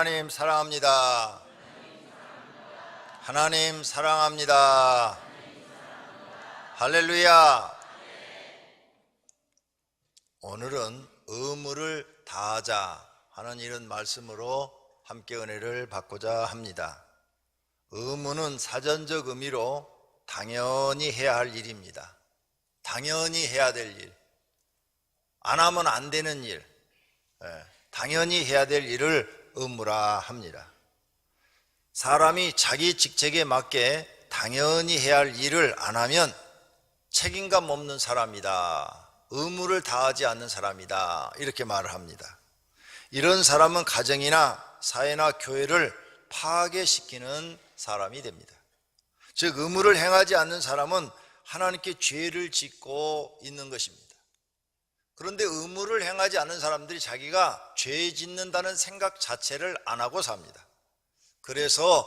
하나님 사랑합니다. 하나님 사랑합니다. 할렐루야. 오늘은 의무를 다하자 하는 이런 말씀으로 함께 은혜를 받고자 합니다. 의무는 사전적 의미로 당연히 해야 할 일입니다. 당연히 해야 될 일, 안 하면 안 되는 일, 당연히 해야 될 일을 의무라 합니다. 사람이 자기 직책에 맞게 당연히 해야 할 일을 안 하면 책임감 없는 사람이다, 의무를 다하지 않는 사람이다, 이렇게 말을 합니다. 이런 사람은 가정이나 사회나 교회를 파괴시키는 사람이 됩니다. 즉, 의무를 행하지 않는 사람은 하나님께 죄를 짓고 있는 것입니다. 그런데 의무를 행하지 않는 사람들이 자기가 죄 짓는다는 생각 자체를 안 하고 삽니다. 그래서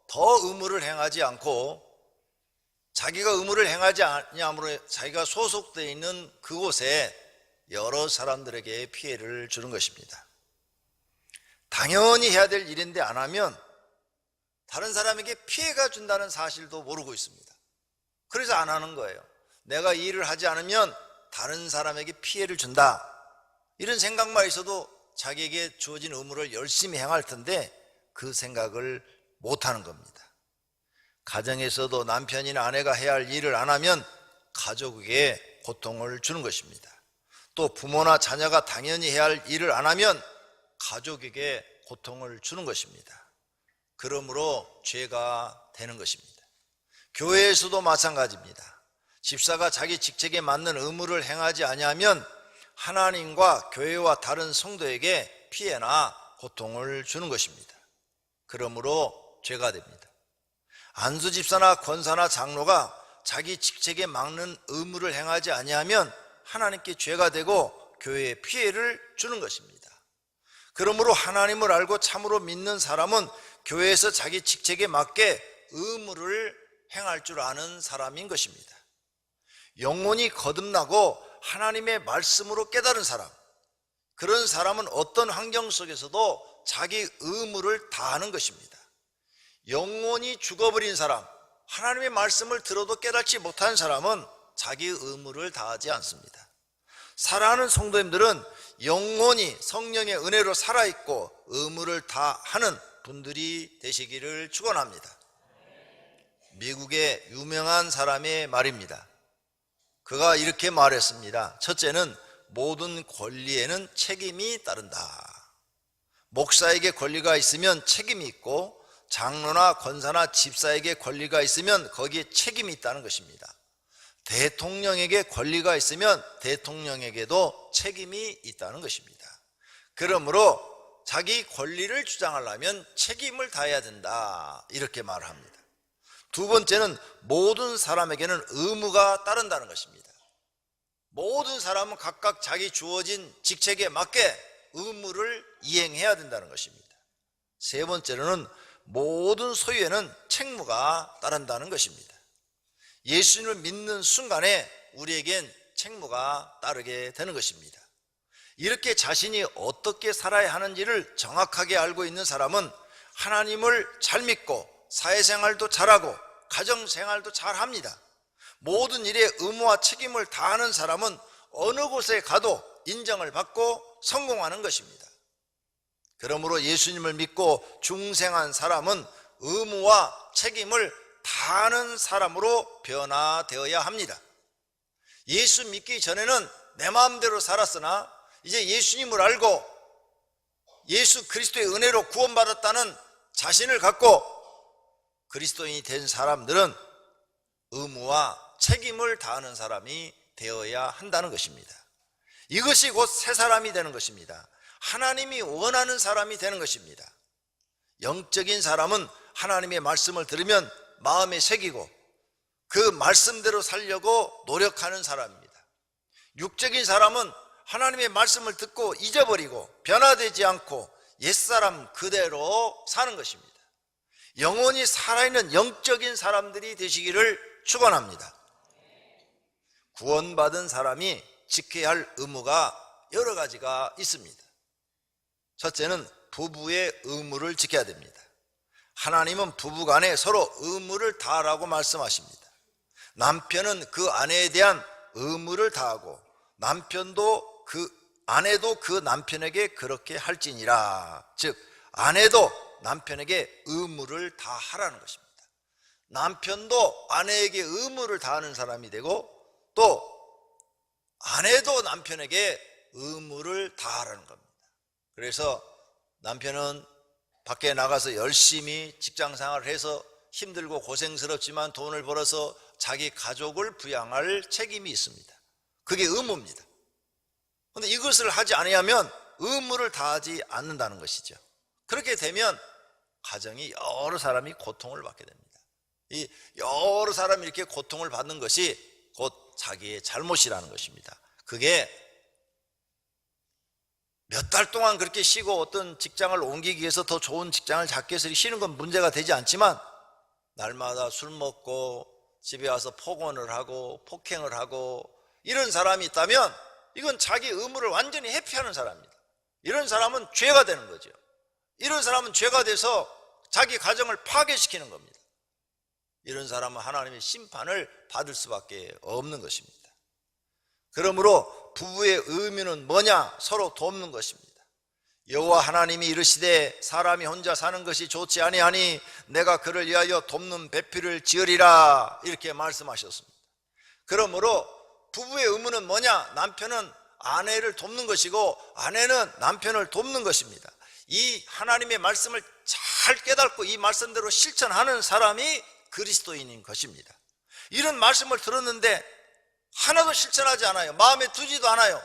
더 의무를 행하지 않고 자기가 의무를 행하지 않으므로 자기가 소속되어 있는 그곳에 여러 사람들에게 피해를 주는 것입니다. 당연히 해야 될 일인데 안 하면 다른 사람에게 피해가 준다는 사실도 모르고 있습니다. 그래서 안 하는 거예요. 내가 이 일을 하지 않으면 다른 사람에게 피해를 준다, 이런 생각만 있어도 자기에게 주어진 의무를 열심히 행할 텐데 그 생각을 못하는 겁니다. 가정에서도 남편이나 아내가 해야 할 일을 안 하면 가족에게 고통을 주는 것입니다. 또 부모나 자녀가 당연히 해야 할 일을 안 하면 가족에게 고통을 주는 것입니다. 그러므로 죄가 되는 것입니다. 교회에서도 마찬가지입니다. 집사가 자기 직책에 맞는 의무를 행하지 아니하면 하나님과 교회와 다른 성도에게 피해나 고통을 주는 것입니다. 그러므로 죄가 됩니다. 안수 집사나 권사나 장로가 자기 직책에 맞는 의무를 행하지 아니하면 하나님께 죄가 되고 교회에 피해를 주는 것입니다. 그러므로 하나님을 알고 참으로 믿는 사람은 교회에서 자기 직책에 맞게 의무를 행할 줄 아는 사람인 것입니다. 영혼이 거듭나고 하나님의 말씀으로 깨달은 사람, 그런 사람은 어떤 환경 속에서도 자기 의무를 다하는 것입니다. 영혼이 죽어버린 사람, 하나님의 말씀을 들어도 깨닫지 못한 사람은 자기 의무를 다하지 않습니다. 사랑하는 성도님들은 영혼이 성령의 은혜로 살아있고 의무를 다하는 분들이 되시기를 축원합니다. 미국의 유명한 사람의 말입니다. 그가 이렇게 말했습니다. 첫째는 모든 권리에는 책임이 따른다. 목사에게 권리가 있으면 책임이 있고 장로나 권사나 집사에게 권리가 있으면 거기에 책임이 있다는 것입니다. 대통령에게 권리가 있으면 대통령에게도 책임이 있다는 것입니다. 그러므로 자기 권리를 주장하려면 책임을 다해야 된다, 이렇게 말을 합니다. 두 번째는 모든 사람에게는 의무가 따른다는 것입니다. 모든 사람은 각각 자기 주어진 직책에 맞게 의무를 이행해야 된다는 것입니다. 세 번째로는 모든 소유에는 책무가 따른다는 것입니다. 예수님을 믿는 순간에 우리에겐 책무가 따르게 되는 것입니다. 이렇게 자신이 어떻게 살아야 하는지를 정확하게 알고 있는 사람은 하나님을 잘 믿고 사회생활도 잘하고 가정생활도 잘합니다. 모든 일에 의무와 책임을 다하는 사람은 어느 곳에 가도 인정을 받고 성공하는 것입니다. 그러므로 예수님을 믿고 중생한 사람은 의무와 책임을 다하는 사람으로 변화되어야 합니다. 예수 믿기 전에는 내 마음대로 살았으나 이제 예수님을 알고 예수 그리스도의 은혜로 구원받았다는 자신을 갖고 그리스도인이 된 사람들은 의무와 책임을 다하는 사람이 되어야 한다는 것입니다. 이것이 곧 새 사람이 되는 것입니다. 하나님이 원하는 사람이 되는 것입니다. 영적인 사람은 하나님의 말씀을 들으면 마음에 새기고 그 말씀대로 살려고 노력하는 사람입니다. 육적인 사람은 하나님의 말씀을 듣고 잊어버리고 변화되지 않고 옛사람 그대로 사는 것입니다. 영혼이 살아있는 영적인 사람들이 되시기를 축원합니다. 구원받은 사람이 지켜야 할 의무가 여러 가지가 있습니다. 첫째는 부부의 의무를 지켜야 됩니다. 하나님은 부부간에 서로 의무를 다하라고 말씀하십니다. 남편은 그 아내에 대한 의무를 다하고 아내도 그 남편에게 그렇게 할지니라. 즉 아내도 남편에게 의무를 다하라는 것입니다. 남편도 아내에게 의무를 다하는 사람이 되고 또 아내도 남편에게 의무를 다하라는 겁니다. 그래서 남편은 밖에 나가서 열심히 직장생활을 해서 힘들고 고생스럽지만 돈을 벌어서 자기 가족을 부양할 책임이 있습니다. 그게 의무입니다. 그런데 이것을 하지 않으면 의무를 다하지 않는다는 것이죠. 그렇게 되면 가정이 여러 사람이 고통을 받게 됩니다. 이 여러 사람이 이렇게 고통을 받는 것이 곧 자기의 잘못이라는 것입니다. 그게 몇 달 동안 그렇게 쉬고 어떤 직장을 옮기기 위해서 더 좋은 직장을 잡기 위해서 쉬는 건 문제가 되지 않지만 날마다 술 먹고 집에 와서 폭언을 하고 폭행을 하고 이런 사람이 있다면 이건 자기 의무를 완전히 회피하는 사람입니다. 이런 사람은 죄가 되는 거죠. 이런 사람은 죄가 돼서 자기 가정을 파괴시키는 겁니다. 이런 사람은 하나님의 심판을 받을 수밖에 없는 것입니다. 그러므로 부부의 의무는 뭐냐? 서로 돕는 것입니다. 여호와 하나님이 이르시되 사람이 혼자 사는 것이 좋지 아니하니 내가 그를 위하여 돕는 배필을 지으리라, 이렇게 말씀하셨습니다. 그러므로 부부의 의무는 뭐냐? 남편은 아내를 돕는 것이고 아내는 남편을 돕는 것입니다. 이 하나님의 말씀을 잘 깨닫고 이 말씀대로 실천하는 사람이 그리스도인인 것입니다. 이런 말씀을 들었는데 하나도 실천하지 않아요. 마음에 두지도 않아요.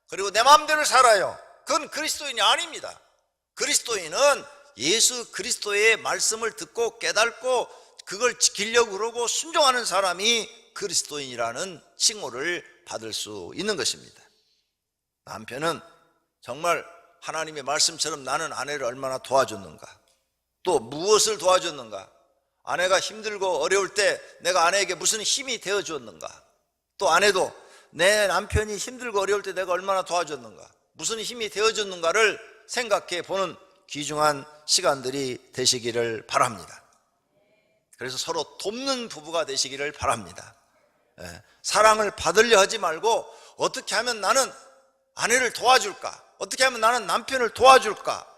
그리고 내 마음대로 살아요. 그건 그리스도인이 아닙니다. 그리스도인은 예수 그리스도의 말씀을 듣고 깨닫고 그걸 지키려고 그러고 순종하는 사람이 그리스도인이라는 칭호를 받을 수 있는 것입니다. 남편은 정말 하나님의 말씀처럼 나는 아내를 얼마나 도와줬는가, 또 무엇을 도와줬는가, 아내가 힘들고 어려울 때 내가 아내에게 무슨 힘이 되어주었는가, 또 아내도 내 남편이 힘들고 어려울 때 내가 얼마나 도와줬는가, 무슨 힘이 되어줬는가를 생각해 보는 귀중한 시간들이 되시기를 바랍니다. 그래서 서로 돕는 부부가 되시기를 바랍니다. 사랑을 받으려 하지 말고 어떻게 하면 나는 아내를 도와줄까, 어떻게 하면 나는 남편을 도와줄까,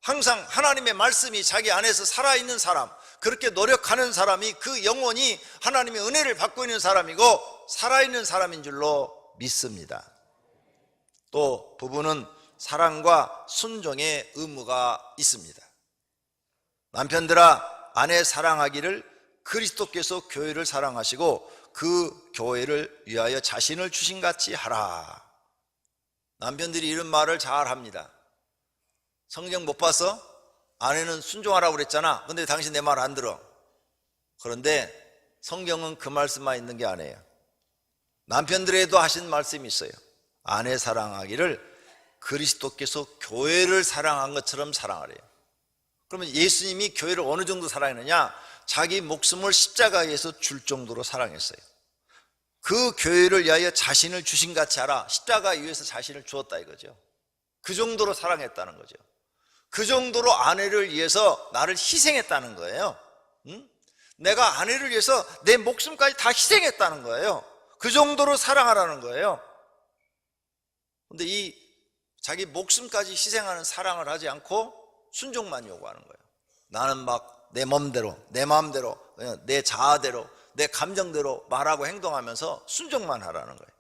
항상 하나님의 말씀이 자기 안에서 살아있는 사람, 그렇게 노력하는 사람이 그 영혼이 하나님의 은혜를 받고 있는 사람이고 살아있는 사람인 줄로 믿습니다. 또 부부는 사랑과 순종의 의무가 있습니다. 남편들아, 아내 사랑하기를 그리스도께서 교회를 사랑하시고 그 교회를 위하여 자신을 주신같이 하라. 남편들이 이런 말을 잘 합니다. 성경 못 봤어? 아내는 순종하라고 그랬잖아. 근데 당신 내 말 안 들어. 그런데 성경은 그 말씀만 있는 게 아니에요. 남편들에도 하신 말씀이 있어요. 아내 사랑하기를 그리스도께서 교회를 사랑한 것처럼 사랑하래요. 그러면 예수님이 교회를 어느 정도 사랑했느냐? 자기 목숨을 십자가에서 줄 정도로 사랑했어요. 그 교회를 위하여 자신을 주신같이 하라. 십자가 위에서 자신을 주었다 이거죠. 그 정도로 사랑했다는 거죠. 그 정도로 아내를 위해서 나를 희생했다는 거예요. 내가 아내를 위해서 내 목숨까지 다 희생했다는 거예요. 그 정도로 사랑하라는 거예요. 근데 이 자기 목숨까지 희생하는 사랑을 하지 않고 순종만 요구하는 거예요. 나는 막 내 맘대로, 내 마음대로, 내 자아대로, 내 감정대로 말하고 행동하면서 순종만 하라는 거예요.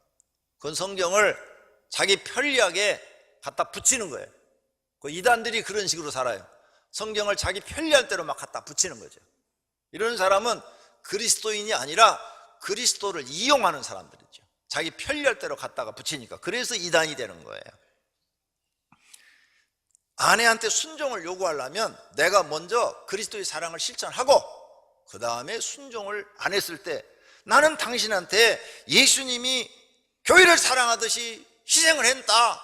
그건 성경을 자기 편리하게 갖다 붙이는 거예요. 그 이단들이 그런 식으로 살아요. 성경을 자기 편리할 대로 막 갖다 붙이는 거죠. 이런 사람은 그리스도인이 아니라 그리스도를 이용하는 사람들이죠. 자기 편리할 대로 갖다가 붙이니까. 그래서 이단이 되는 거예요. 아내한테 순종을 요구하려면 내가 먼저 그리스도의 사랑을 실천하고 그 다음에 순종을 안 했을 때 나는 당신한테 예수님이 교회를 사랑하듯이 희생을 했다.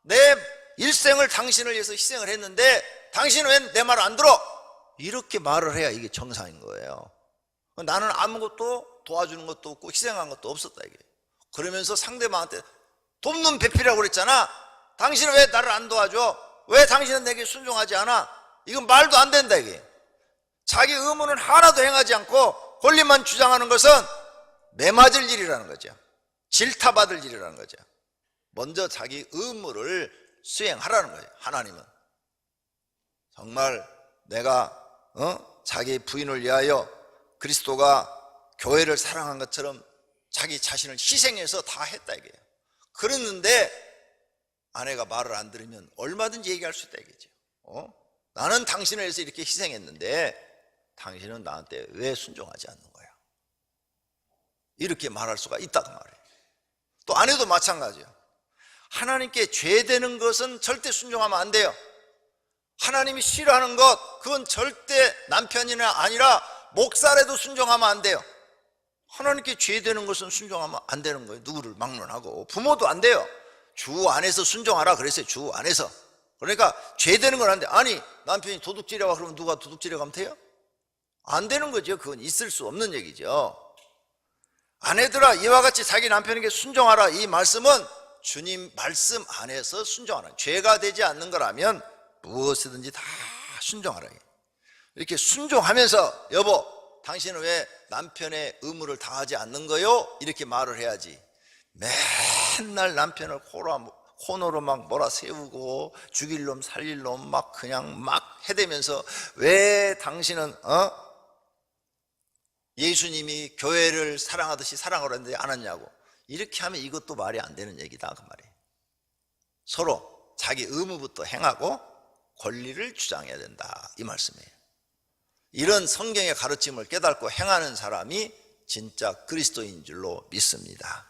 내 일생을 당신을 위해서 희생을 했는데 당신은 왜 내 말 안 들어? 이렇게 말을 해야 이게 정상인 거예요. 나는 아무것도 도와주는 것도 없고 희생한 것도 없었다 이게. 그러면서 상대방한테 돕는 배필이라고 그랬잖아. 당신은 왜 나를 안 도와줘? 왜 당신은 내게 순종하지 않아? 이건 말도 안 된다 이게. 자기 의무는 하나도 행하지 않고 권리만 주장하는 것은 매맞을 일이라는 거죠. 질타받을 일이라는 거죠. 먼저 자기 의무를 수행하라는 거예요. 하나님은 정말 내가 자기 부인을 위하여 그리스도가 교회를 사랑한 것처럼 자기 자신을 희생해서 다 했다 이게요. 그랬는데 아내가 말을 안 들으면 얼마든지 얘기할 수 있다 이거죠. 나는 당신을 위해서 이렇게 희생했는데 당신은 나한테 왜 순종하지 않는 거야? 이렇게 말할 수가 있다고 말해요. 또 아내도 마찬가지예요. 하나님께 죄되는 것은 절대 순종하면 안 돼요. 하나님이 싫어하는 것, 그건 절대 남편이나 아니라 목사라도 순종하면 안 돼요. 하나님께 죄되는 것은 순종하면 안 되는 거예요. 누구를 막론하고. 부모도 안 돼요. 주 안에서 순종하라 그랬어요. 주 안에서. 그러니까 죄되는 건 안 돼. 아니 남편이 도둑질해 와 그러면 누가 도둑질해 가면 돼요? 안 되는 거죠. 그건 있을 수 없는 얘기죠. 아내들아 이와 같이 자기 남편에게 순종하라, 이 말씀은 주님 말씀 안에서 순종하라. 죄가 되지 않는 거라면 무엇이든지 다 순종하라. 이렇게 순종하면서 여보 당신은 왜 남편의 의무를 다하지 않는 거요? 이렇게 말을 해야지. 맨날 남편을 코너로 막 몰아세우고 죽일 놈 살릴 놈 막 그냥 막 해대면서 왜 당신은 예수님이 교회를 사랑하듯이 사랑하라 했는데 안 했냐고. 이렇게 하면 이것도 말이 안 되는 얘기다 그 말이에요. 서로 자기 의무부터 행하고 권리를 주장해야 된다 이 말씀이에요. 이런 성경의 가르침을 깨닫고 행하는 사람이 진짜 그리스도인 줄로 믿습니다.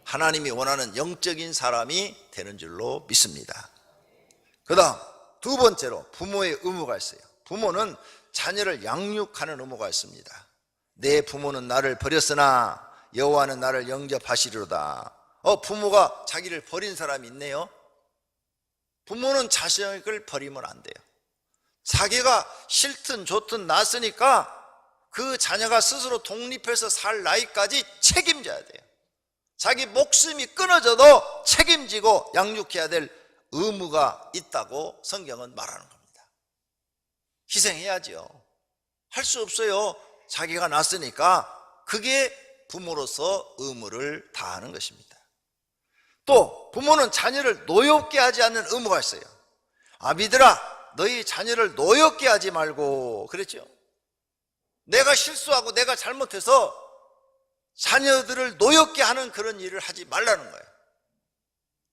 하나님이 원하는 영적인 사람이 되는 줄로 믿습니다. 그 다음 두 번째로 부모의 의무가 있어요. 부모는 자녀를 양육하는 의무가 있습니다. 내 부모는 나를 버렸으나 여호와는 나를 영접하시리로다. 부모가 자기를 버린 사람이 있네요. 부모는 자식을 버리면 안 돼요. 자기가 싫든 좋든 낳았으니까 그 자녀가 스스로 독립해서 살 나이까지 책임져야 돼요. 자기 목숨이 끊어져도 책임지고 양육해야 될 의무가 있다고 성경은 말하는 겁니다. 희생해야죠. 할 수 없어요. 자기가 낳았으니까. 그게 부모로서 의무를 다하는 것입니다. 또 부모는 자녀를 노엽게 하지 않는 의무가 있어요. 아비들아 너희 자녀를 노엽게 하지 말고 그랬죠. 내가 실수하고 내가 잘못해서 자녀들을 노엽게 하는 그런 일을 하지 말라는 거예요.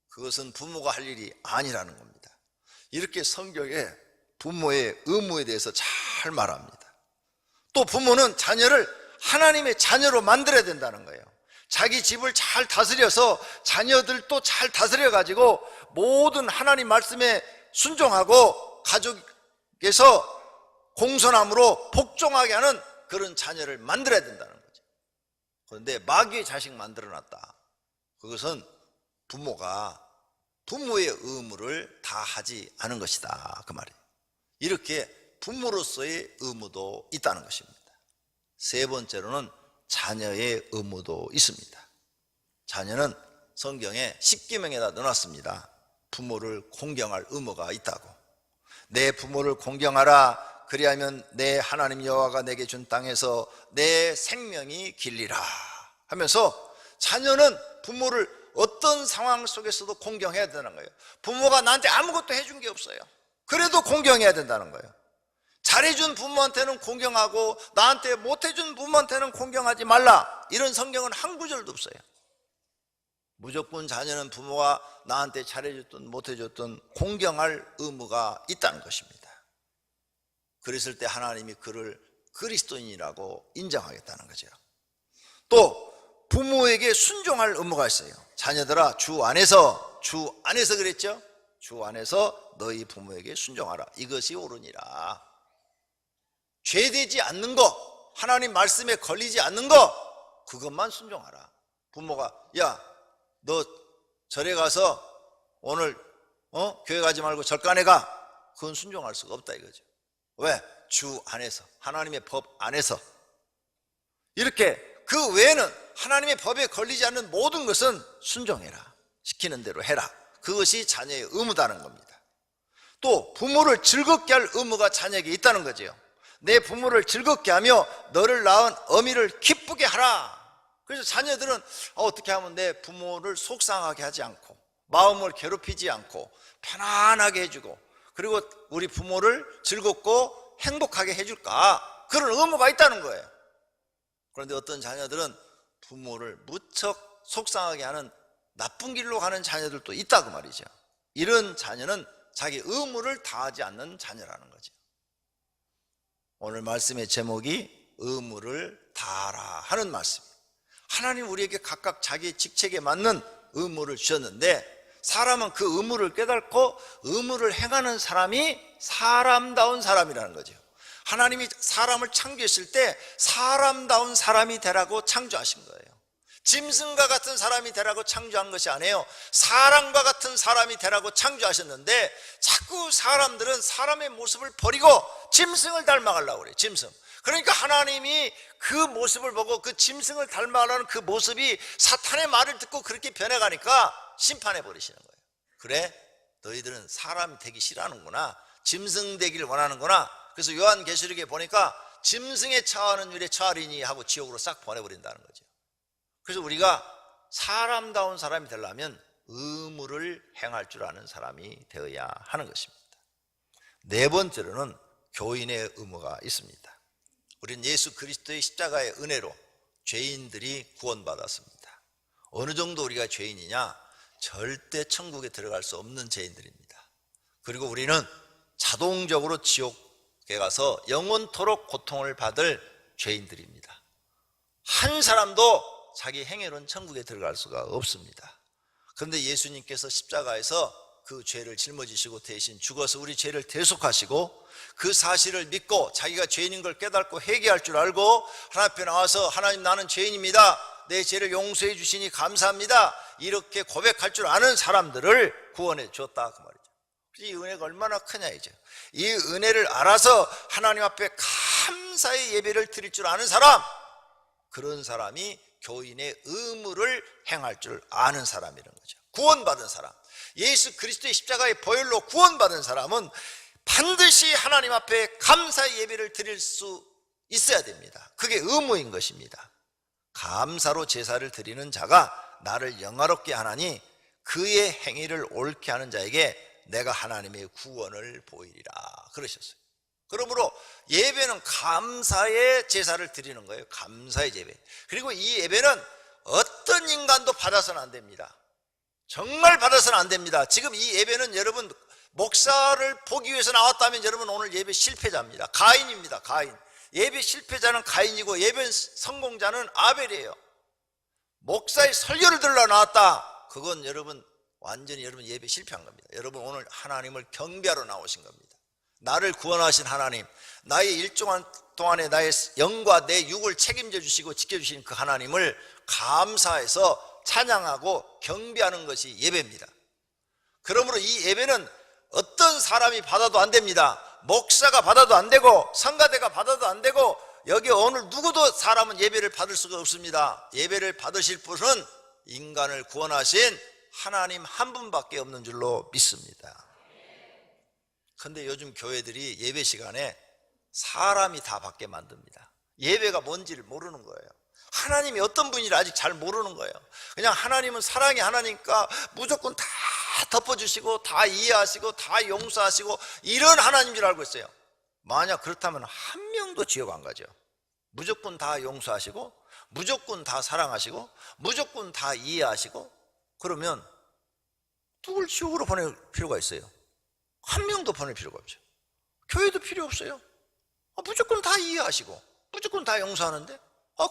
그것은 부모가 할 일이 아니라는 겁니다. 이렇게 성경에 부모의 의무에 대해서 잘 말합니다. 또 부모는 자녀를 하나님의 자녀로 만들어야 된다는 거예요. 자기 집을 잘 다스려서 자녀들도 잘 다스려 가지고 모든 하나님 말씀에 순종하고 가족에서 공손함으로 복종하게 하는 그런 자녀를 만들어야 된다는 거죠. 그런데 마귀의 자식 만들어놨다. 그것은 부모가 부모의 의무를 다하지 않은 것이다 그 말이에요. 이렇게 부모로서의 의무도 있다는 것입니다. 세 번째로는 자녀의 의무도 있습니다. 자녀는 성경에 십계명에다 넣어놨습니다. 부모를 공경할 의무가 있다고. 내 부모를 공경하라. 그리하면 내 하나님 여호와가 내게 준 땅에서 내 생명이 길리라 하면서 자녀는 부모를 어떤 상황 속에서도 공경해야 되는 거예요. 부모가 나한테 아무것도 해준 게 없어요. 그래도 공경해야 된다는 거예요. 잘해준 부모한테는 공경하고 나한테 못해준 부모한테는 공경하지 말라. 이런 성경은 한 구절도 없어요. 무조건 자녀는 부모가 나한테 잘해줬든 못해줬든 공경할 의무가 있다는 것입니다. 그랬을 때 하나님이 그를 그리스도인이라고 인정하겠다는 거죠. 또 부모에게 순종할 의무가 있어요. 자녀들아 주 안에서 그랬죠? 주 안에서 너희 부모에게 순종하라. 이것이 옳으니라. 죄되지 않는 거, 하나님 말씀에 걸리지 않는 거, 그것만 순종하라. 부모가 야 너 절에 가서 오늘 교회 가지 말고 절간에 가. 그건 순종할 수가 없다 이거죠. 왜? 주 안에서, 하나님의 법 안에서. 이렇게 그 외에는 하나님의 법에 걸리지 않는 모든 것은 순종해라. 시키는 대로 해라. 그것이 자녀의 의무다는 겁니다. 또 부모를 즐겁게 할 의무가 자녀에게 있다는 거죠. 내 부모를 즐겁게 하며 너를 낳은 어미를 기쁘게 하라. 그래서 자녀들은 어떻게 하면 내 부모를 속상하게 하지 않고 마음을 괴롭히지 않고 편안하게 해주고 그리고 우리 부모를 즐겁고 행복하게 해줄까, 그런 의무가 있다는 거예요. 그런데 어떤 자녀들은 부모를 무척 속상하게 하는 나쁜 길로 가는 자녀들도 있다고 말이죠. 이런 자녀는 자기 의무를 다하지 않는 자녀라는 거죠. 오늘 말씀의 제목이 의무를 다하라 하는 말씀이에요. 하나님 우리에게 각각 자기 직책에 맞는 의무를 주셨는데, 사람은 그 의무를 깨닫고 의무를 행하는 사람이 사람다운 사람이라는 거죠. 하나님이 사람을 창조했을 때 사람다운 사람이 되라고 창조하신 거예요. 짐승과 같은 사람이 되라고 창조한 것이 아니에요. 사람과 같은 사람이 되라고 창조하셨는데 자꾸 사람들은 사람의 모습을 버리고 짐승을 닮아가려고 그래요. 짐승. 그러니까 하나님이 그 모습을 보고 그 짐승을 닮아가려는 그 모습이 사탄의 말을 듣고 그렇게 변해가니까 심판해 버리시는 거예요. 그래? 너희들은 사람 되기 싫어하는구나, 짐승 되기를 원하는구나. 그래서 요한계시록에 보니까 짐승에 처하는 일에 처하리니 하고 지옥으로 싹 보내버린다는 거죠. 그래서 우리가 사람다운 사람이 되려면 의무를 행할 줄 아는 사람이 되어야 하는 것입니다. 네 번째로는 교인의 의무가 있습니다. 우리는 예수 그리스도의 십자가의 은혜로 죄인들이 구원받았습니다. 어느 정도 우리가 죄인이냐? 절대 천국에 들어갈 수 없는 죄인들입니다. 그리고 우리는 자동적으로 지옥에 가서 영원토록 고통을 받을 죄인들입니다. 한 사람도 자기 행위로는 천국에 들어갈 수가 없습니다. 그런데 예수님께서 십자가에서 그 죄를 짊어지시고 대신 죽어서 우리 죄를 대속하시고 그 사실을 믿고 자기가 죄인인 걸 깨닫고 회개할 줄 알고 하나님 앞에 나와서 하나님 나는 죄인입니다, 내 죄를 용서해 주시니 감사합니다, 이렇게 고백할 줄 아는 사람들을 구원해 줬다 그 말이죠. 이 은혜가 얼마나 크냐 이제. 이 은혜를 알아서 하나님 앞에 감사의 예배를 드릴 줄 아는 사람, 그런 사람이 교인의 의무를 행할 줄 아는 사람이라는 거죠. 구원받은 사람, 예수 그리스도의 십자가의 보혈로 구원받은 사람은 반드시 하나님 앞에 감사의 예배를 드릴 수 있어야 됩니다. 그게 의무인 것입니다. 감사로 제사를 드리는 자가 나를 영화롭게 하나니 그의 행위를 옳게 하는 자에게 내가 하나님의 구원을 보이리라 그러셨어요. 그러므로 예배는 감사의 제사를 드리는 거예요. 감사의 예배. 그리고 이 예배는 어떤 인간도 받아서는 안 됩니다. 정말 받아서는 안 됩니다. 지금 이 예배는 여러분 목사를 보기 위해서 나왔다면 여러분 오늘 예배 실패자입니다. 가인입니다. 가인. 예배 실패자는 가인이고 예배 성공자는 아벨이에요. 목사의 설교를 들으러 나왔다, 그건 여러분 완전히 여러분 예배 실패한 겁니다. 여러분 오늘 하나님을 경배하러 나오신 겁니다. 나를 구원하신 하나님, 나의 일정한 동안에 나의 영과 내 육을 책임져 주시고 지켜주신 그 하나님을 감사해서 찬양하고 경배하는 것이 예배입니다. 그러므로 이 예배는 어떤 사람이 받아도 안 됩니다. 목사가 받아도 안 되고 성가대가 받아도 안 되고 여기 오늘 누구도 사람은 예배를 받을 수가 없습니다. 예배를 받으실 분은 인간을 구원하신 하나님 한 분밖에 없는 줄로 믿습니다. 그런데 요즘 교회들이 예배 시간에 사람이 다 받게 만듭니다. 예배가 뭔지를 모르는 거예요. 하나님이 어떤 분인지 아직 잘 모르는 거예요. 그냥 하나님은 사랑의 하나니까 무조건 다 덮어주시고 다 이해하시고 다 용서하시고 이런 하나님인 줄 알고 있어요. 만약 그렇다면 한 명도 지옥 안 가죠. 무조건 다 용서하시고 무조건 다 사랑하시고 무조건 다 이해하시고 그러면 누굴 지옥으로 보낼 필요가 있어요? 한 명도 보낼 필요가 없죠. 교회도 필요 없어요. 무조건 다 이해하시고 무조건 다 용서하는데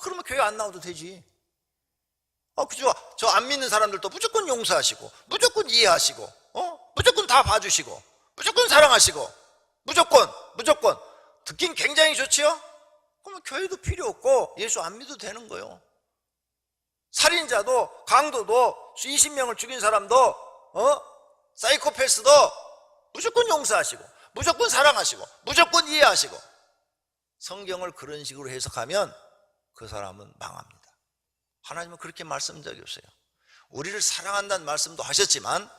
그러면 교회 안 나와도 되지. 그죠? 저 안 믿는 사람들도 무조건 용서하시고 무조건 이해하시고 무조건 다 봐주시고 무조건 사랑하시고 무조건 듣긴 굉장히 좋지요? 그러면 교회도 필요 없고 예수 안 믿어도 되는 거예요. 살인자도 강도도 20명을 죽인 사람도 사이코패스도 무조건 용서하시고 무조건 사랑하시고 무조건 이해하시고 성경을 그런 식으로 해석하면 그 사람은 망합니다. 하나님은 그렇게 말씀한 적이 없어요. 우리를 사랑한다는 말씀도 하셨지만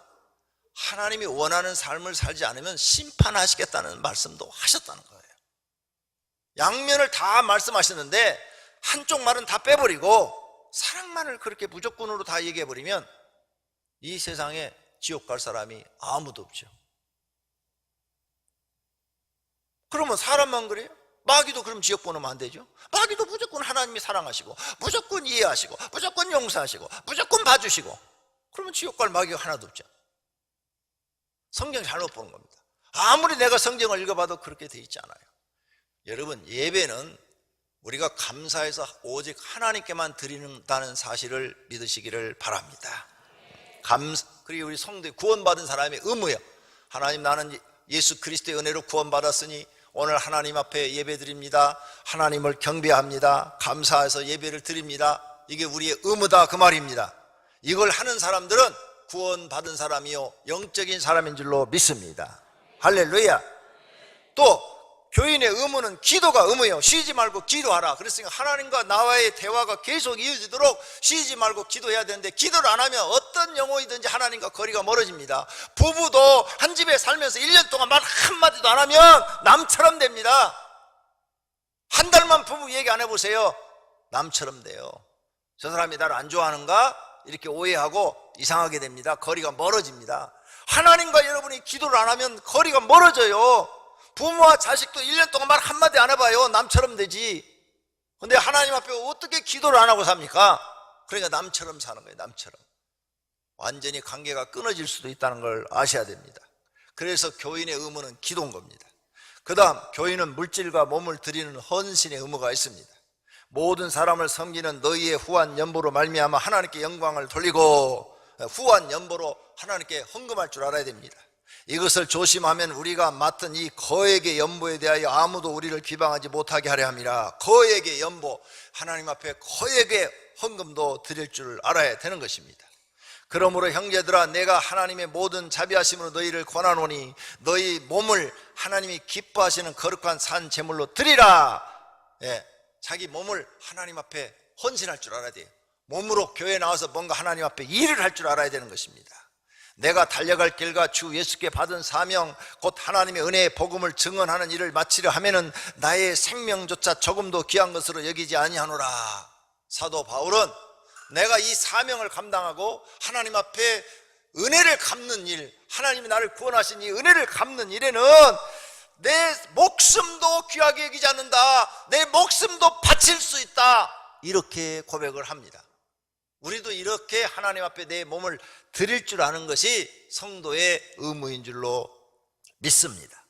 하나님이 원하는 삶을 살지 않으면 심판하시겠다는 말씀도 하셨다는 거예요. 양면을 다 말씀하셨는데 한쪽 말은 다 빼버리고 사랑만을 그렇게 무조건으로 다 얘기해버리면 이 세상에 지옥 갈 사람이 아무도 없죠. 그러면 사람만 그래요? 마귀도 그럼 지옥 보내면 안 되죠? 마귀도 무조건 하나님이 사랑하시고 무조건 이해하시고 무조건 용서하시고 무조건 봐주시고, 그러면 지옥 갈 마귀가 하나도 없죠. 성경 잘못 보는 겁니다. 아무리 내가 성경을 읽어봐도 그렇게 돼 있지 않아요. 여러분, 예배는 우리가 감사해서 오직 하나님께만 드린다는 사실을 믿으시기를 바랍니다. 그리고 우리 성도에 구원받은 사람의 의무예요. 하나님, 나는 예수 그리스도의 은혜로 구원받았으니 오늘 하나님 앞에 예배 드립니다. 하나님을 경배합니다. 감사해서 예배를 드립니다. 이게 우리의 의무다, 그 말입니다. 이걸 하는 사람들은 구원받은 사람이요 영적인 사람인 줄로 믿습니다. 할렐루야. 또 교인의 의무는 기도가 의무예요. 쉬지 말고 기도하라. 그랬으니까 하나님과 나와의 대화가 계속 이어지도록 쉬지 말고 기도해야 되는데, 기도를 안 하면 어떤 영혼이든지 하나님과 거리가 멀어집니다. 부부도 한 집에 살면서 1년 동안 말 한마디도 안 하면 남처럼 됩니다. 한 달만 부부 얘기 안 해보세요. 남처럼 돼요. 저 사람이 나를 안 좋아하는가? 이렇게 오해하고 이상하게 됩니다. 거리가 멀어집니다. 하나님과 여러분이 기도를 안 하면 거리가 멀어져요. 부모와 자식도 1년 동안 말 한마디 안 해봐요. 남처럼 되지. 근데 하나님 앞에 어떻게 기도를 안 하고 삽니까? 그러니까 남처럼 사는 거예요. 남처럼. 완전히 관계가 끊어질 수도 있다는 걸 아셔야 됩니다. 그래서 교인의 의무는 기도인 겁니다. 그 다음, 교인은 물질과 몸을 드리는 헌신의 의무가 있습니다. 모든 사람을 섬기는 너희의 후한 연보로 말미암아 하나님께 영광을 돌리고, 후한 연보로 하나님께 헌금할 줄 알아야 됩니다. 이것을 조심하면 우리가 맡은 이 거액의 연보에 대하여 아무도 우리를 비방하지 못하게 하려 함이라. 거액의 연보, 하나님 앞에 거액의 헌금도 드릴 줄 알아야 되는 것입니다. 그러므로 형제들아, 내가 하나님의 모든 자비하심으로 너희를 권하노니 너희 몸을 하나님이 기뻐하시는 거룩한 산 제물로 드리라. 자기 몸을 하나님 앞에 헌신할 줄 알아야 돼요. 몸으로 교회에 나와서 뭔가 하나님 앞에 일을 할 줄 알아야 되는 것입니다. 내가 달려갈 길과 주 예수께 받은 사명, 곧 하나님의 은혜의 복음을 증언하는 일을 마치려 하면은 나의 생명조차 조금도 귀한 것으로 여기지 아니하노라. 사도 바울은 내가 이 사명을 감당하고 하나님 앞에 은혜를 갚는 일, 하나님이 나를 구원하신 이 은혜를 갚는 일에는 내 목숨도 귀하게 여기지 않는다, 내 목숨도 바칠 수 있다, 이렇게 고백을 합니다. 우리도 이렇게 하나님 앞에 내 몸을 드릴 줄 아는 것이 성도의 의무인 줄로 믿습니다.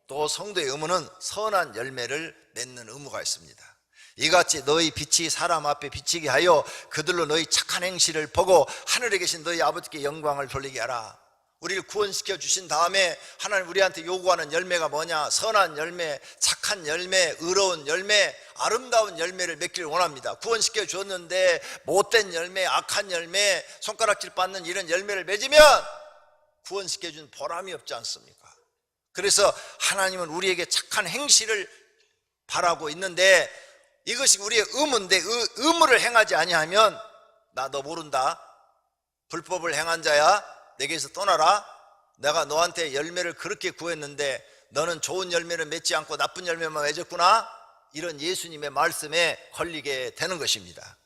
또 성도의 의무는 선한 열매를 맺는 의무가 있습니다. 이같이 너희 빛이 사람 앞에 비치게 하여 그들로 너희 착한 행실을 보고 하늘에 계신 너희 아버지께 영광을 돌리게 하라. 우리를 구원시켜 주신 다음에 하나님 우리한테 요구하는 열매가 뭐냐? 선한 열매, 착한 열매, 의로운 열매, 아름다운 열매를 맺기를 원합니다. 구원시켜 주었는데 못된 열매, 악한 열매, 손가락질 받는 이런 열매를 맺으면 구원시켜 준 보람이 없지 않습니까? 그래서 하나님은 우리에게 착한 행실을 바라고 있는데, 이것이 우리의 의무인데 의무를 행하지 아니하면 나 너 모른다, 불법을 행한 자야, 내게서 떠나라, 내가 너한테 열매를 그렇게 구했는데 너는 좋은 열매를 맺지 않고 나쁜 열매만 맺었구나, 이런 예수님의 말씀에 걸리게 되는 것입니다.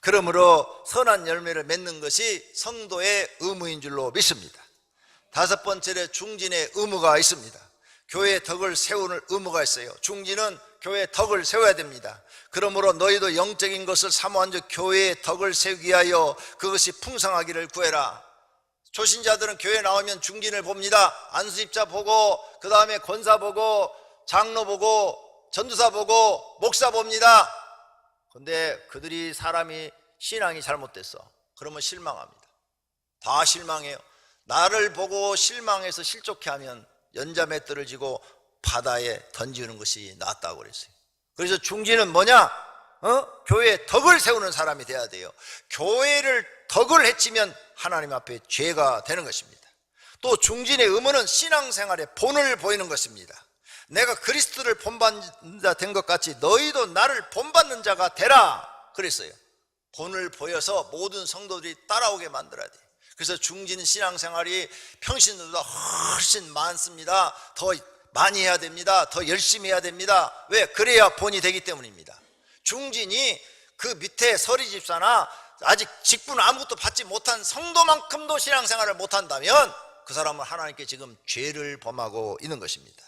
그러므로 선한 열매를 맺는 것이 성도의 의무인 줄로 믿습니다. 다섯 번째로 중진의 의무가 있습니다. 교회의 덕을 세우는 의무가 있어요. 중진은 교회의 덕을 세워야 됩니다. 그러므로 너희도 영적인 것을 사모한 즉 교회의 덕을 세우기 위하여 그것이 풍성하기를 구해라. 초신자들은 교회 나오면 중진을 봅니다. 안수집자 보고, 그 다음에 권사 보고, 장로 보고, 전도사 보고, 목사 봅니다. 근데 그들이 사람이 신앙이 잘못됐어. 그러면 실망합니다. 다 실망해요. 나를 보고 실망해서 실족해 하면 연자맷돌을 지고 바다에 던지는 것이 낫다고 그랬어요. 그래서 중진은 뭐냐? 교회에 덕을 세우는 사람이 돼야 돼요. 교회를 덕을 해치면 하나님 앞에 죄가 되는 것입니다. 또 중진의 의무는 신앙생활의 본을 보이는 것입니다. 내가 그리스도를 본받는 자 된 것 같이 너희도 나를 본받는 자가 되라 그랬어요. 본을 보여서 모든 성도들이 따라오게 만들어야 돼요. 그래서 중진 신앙생활이 평신도보다 훨씬 많습니다. 더 많이 해야 됩니다. 더 열심히 해야 됩니다. 왜? 그래야 본이 되기 때문입니다. 중진이 그 밑에 서리집사나 아직 직분 아무것도 받지 못한 성도만큼도 신앙생활을 못한다면 그 사람은 하나님께 지금 죄를 범하고 있는 것입니다.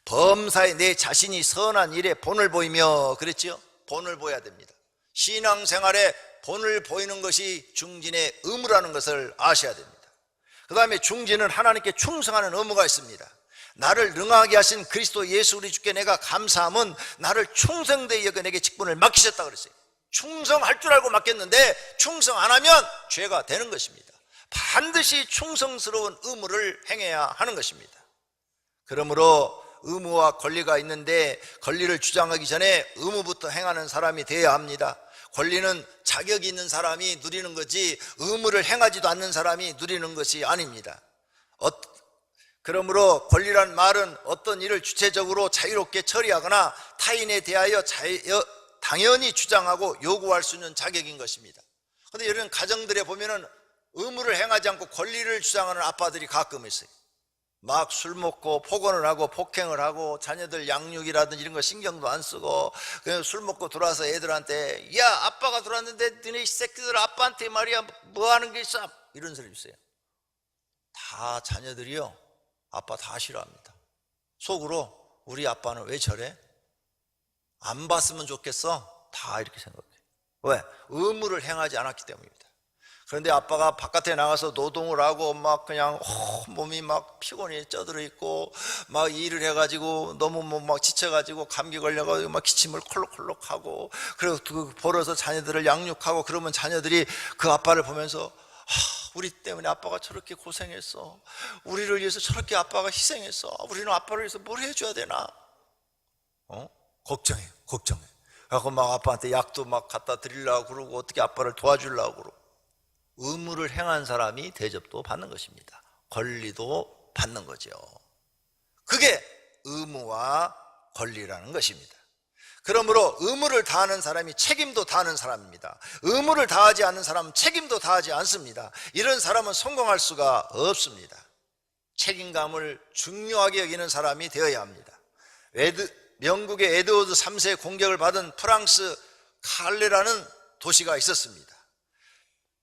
범사에 내 자신이 선한 일에 본을 보이며 그랬지요? 본을 보여야 됩니다. 신앙생활에 본을 보이는 것이 중진의 의무라는 것을 아셔야 됩니다. 그 다음에 중진은 하나님께 충성하는 의무가 있습니다. 나를 능하게 하신 그리스도 예수 우리 주께 내가 감사함은 나를 충성되이 여겨 내게 직분을 맡기셨다 그랬어요. 충성할 줄 알고 맡겼는데 충성 안 하면 죄가 되는 것입니다. 반드시 충성스러운 의무를 행해야 하는 것입니다. 그러므로 의무와 권리가 있는데 권리를 주장하기 전에 의무부터 행하는 사람이 되어야 합니다. 권리는 자격이 있는 사람이 누리는 거지 의무를 행하지도 않는 사람이 누리는 것이 아닙니다. 그러므로 권리란 말은 어떤 일을 주체적으로 자유롭게 처리하거나 타인에 대하여 당연히 주장하고 요구할 수 있는 자격인 것입니다. 그런데 이런 가정들에 보면은 의무를 행하지 않고 권리를 주장하는 아빠들이 가끔 있어요. 막 술 먹고 폭언을 하고 폭행을 하고 자녀들 양육이라든지 이런 거 신경도 안 쓰고 그냥 술 먹고 들어와서 애들한테 야 아빠가 들어왔는데 너네 새끼들 아빠한테 말이야 뭐 하는 게 있어 이런 소리 있어요. 다 자녀들이요 아빠 다 싫어합니다. 속으로 우리 아빠는 왜 저래? 안 봤으면 좋겠어? 다 이렇게 생각해요. 왜? 의무를 행하지 않았기 때문입니다. 그런데 아빠가 바깥에 나가서 노동을 하고 막 그냥 몸이 막 피곤히 쪄들어 있고 막 일을 해가지고 너무 막 지쳐가지고 감기 걸려가지고 막 기침을 콜록콜록 하고 그리고 벌어서 자녀들을 양육하고 그러면 자녀들이 그 아빠를 보면서 우리 때문에 아빠가 저렇게 고생했어. 우리를 위해서 저렇게 아빠가 희생했어. 우리는 아빠를 위해서 뭘 해줘야 되나? 걱정해. 그래서 막 아빠한테 약도 막 갖다 드리려고 그러고 어떻게 아빠를 도와주려고 그러고. 의무를 행한 사람이 대접도 받는 것입니다. 권리도 받는 거죠. 그게 의무와 권리라는 것입니다. 그러므로 의무를 다하는 사람이 책임도 다하는 사람입니다. 의무를 다하지 않는 사람은 책임도 다하지 않습니다. 이런 사람은 성공할 수가 없습니다. 책임감을 중요하게 여기는 사람이 되어야 합니다. 영국의 에드워드 3세의 공격을 받은 프랑스 칼레라는 도시가 있었습니다.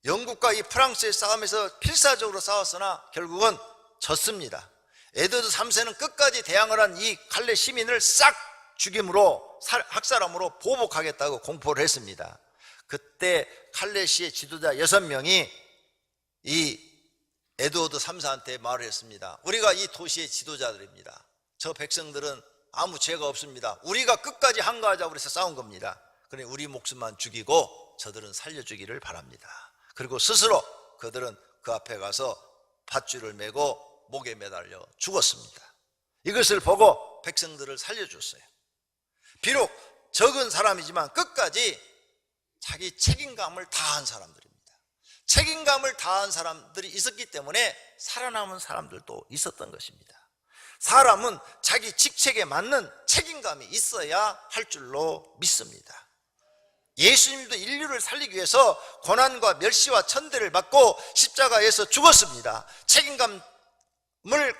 영국과 이 프랑스의 싸움에서 필사적으로 싸웠으나 결국은 졌습니다. 에드워드 3세는 끝까지 대항을 한 이 칼레 시민을 싹 죽임으로 학살함으로 보복하겠다고 공포를 했습니다. 그때 칼레시의 지도자 6명이 이 에드워드 3세한테 말을 했습니다. 우리가 이 도시의 지도자들입니다. 저 백성들은 아무 죄가 없습니다. 우리가 끝까지 항거하자고 그래서 싸운 겁니다. 그러니 우리 목숨만 죽이고 저들은 살려주기를 바랍니다. 그리고 스스로 그들은 그 앞에 가서 밧줄을 메고 목에 매달려 죽었습니다. 이것을 보고 백성들을 살려줬어요. 비록 적은 사람이지만 끝까지 자기 책임감을 다한 사람들입니다. 책임감을 다한 사람들이 있었기 때문에 살아남은 사람들도 있었던 것입니다. 사람은 자기 직책에 맞는 책임감이 있어야 할 줄로 믿습니다. 예수님도 인류를 살리기 위해서 고난과 멸시와 천대를 받고 십자가에서 죽었습니다. 책임감을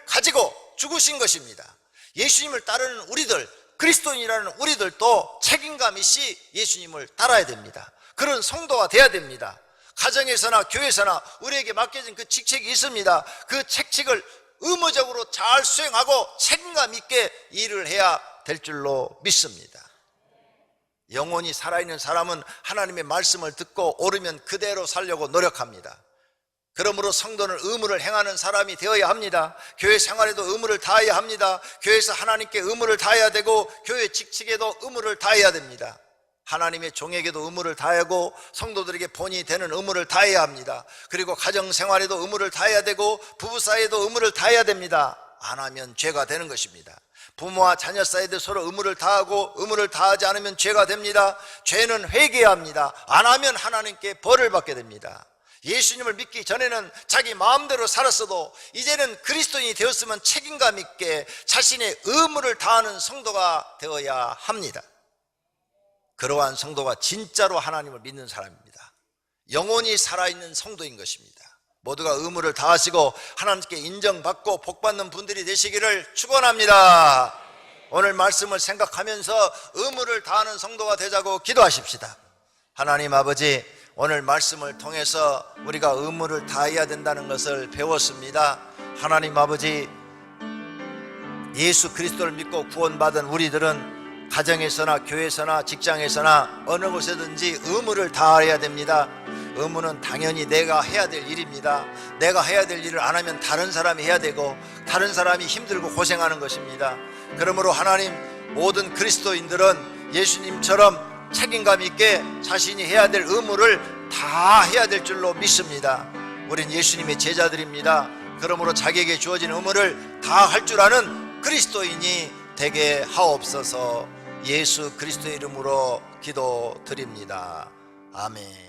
가지고 죽으신 것입니다. 예수님을 따르는 우리들, 그리스도인이라는 우리들도 책임감 있이 예수님을 따라야 됩니다. 그런 성도가 돼야 됩니다. 가정에서나 교회에서나 우리에게 맡겨진 그 직책이 있습니다. 그 책책을 의무적으로 잘 수행하고 책임감 있게 일을 해야 될 줄로 믿습니다. 영혼이 살아있는 사람은 하나님의 말씀을 듣고 옳으면 그대로 살려고 노력합니다. 그러므로 성도는 의무를 행하는 사람이 되어야 합니다. 교회 생활에도 의무를 다해야 합니다. 교회에서 하나님께 의무를 다해야 되고 교회 직책에도 의무를 다해야 됩니다. 하나님의 종에게도 의무를 다하고 성도들에게 본이 되는 의무를 다해야 합니다. 그리고 가정생활에도 의무를 다해야 되고 부부 사이에도 의무를 다해야 됩니다. 안 하면 죄가 되는 것입니다. 부모와 자녀 사이에도 서로 의무를 다하고 의무를 다하지 않으면 죄가 됩니다. 죄는 회개해야 합니다. 안 하면 하나님께 벌을 받게 됩니다. 예수님을 믿기 전에는 자기 마음대로 살았어도 이제는 그리스도인이 되었으면 책임감 있게 자신의 의무를 다하는 성도가 되어야 합니다. 그러한 성도가 진짜로 하나님을 믿는 사람입니다. 영혼이 살아있는 성도인 것입니다. 모두가 의무를 다하시고 하나님께 인정받고 복받는 분들이 되시기를 축원합니다. 오늘 말씀을 생각하면서 의무를 다하는 성도가 되자고 기도하십시다. 하나님 아버지, 오늘 말씀을 통해서 우리가 의무를 다해야 된다는 것을 배웠습니다. 하나님 아버지, 예수 그리스도를 믿고 구원받은 우리들은 가정에서나 교회에서나 직장에서나 어느 곳에든지 의무를 다해야 됩니다. 의무는 당연히 내가 해야 될 일입니다. 내가 해야 될 일을 안 하면 다른 사람이 해야 되고 다른 사람이 힘들고 고생하는 것입니다. 그러므로 하나님, 모든 그리스도인들은 예수님처럼 책임감 있게 자신이 해야 될 의무를 다 해야 될 줄로 믿습니다. 우린 예수님의 제자들입니다. 그러므로 자기에게 주어진 의무를 다 할 줄 아는 그리스도인이 되게 하옵소서. 예수 그리스도의 이름으로 기도드립니다. 아멘.